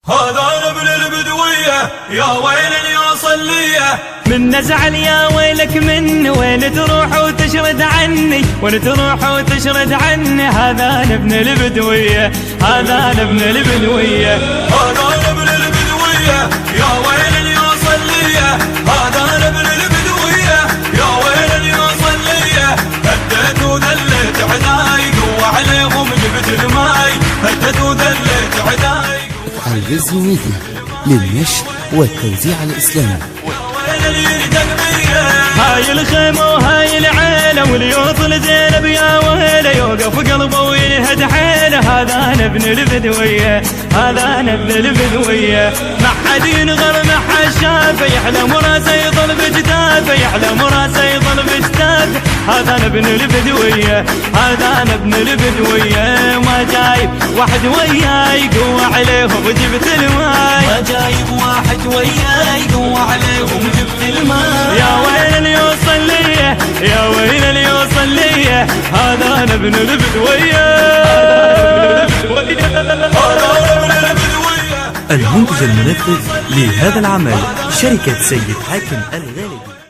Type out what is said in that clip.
هذا ابن البدوية يا ويل يا صلية من نزعل يا ويلك من وين تروح وتشرد عني وين تروح وتشرد عني هذا ابن البدوية هذا ابن البدوية هذا ابن البدوية يا ويل يا صلية هذا ابن البدوية يا ويل يا صلية هديت وذليت عداي قوة عليهم جبت الماي هديت وذليت عداي. الغزي ميديا للنشر والتوزيع الإسلامي. هاي الخيمة وهاي العيلة واليوصل زينب يا ويله يوقف قلبه وينهد حيله هذا ابن البدوية هذا ابن البدوية ما حد ينغر ما حد شافه يحلم راسه يظل بجدافه يحلم راسه يظل بجدافه هذا ابن البدوية هذا ابن البدوية ما جايب واحد وياي قوة عليهم وجبت الماي ما جايب واحد وياي قوة عليهم وجبت الماي يا ويل اللي يوصل ليه يا ويل اللي يوصل ليه هذا ابن البدوية المنتج المنفذ لهذا العمل شركة سيد حاكم الغالبي.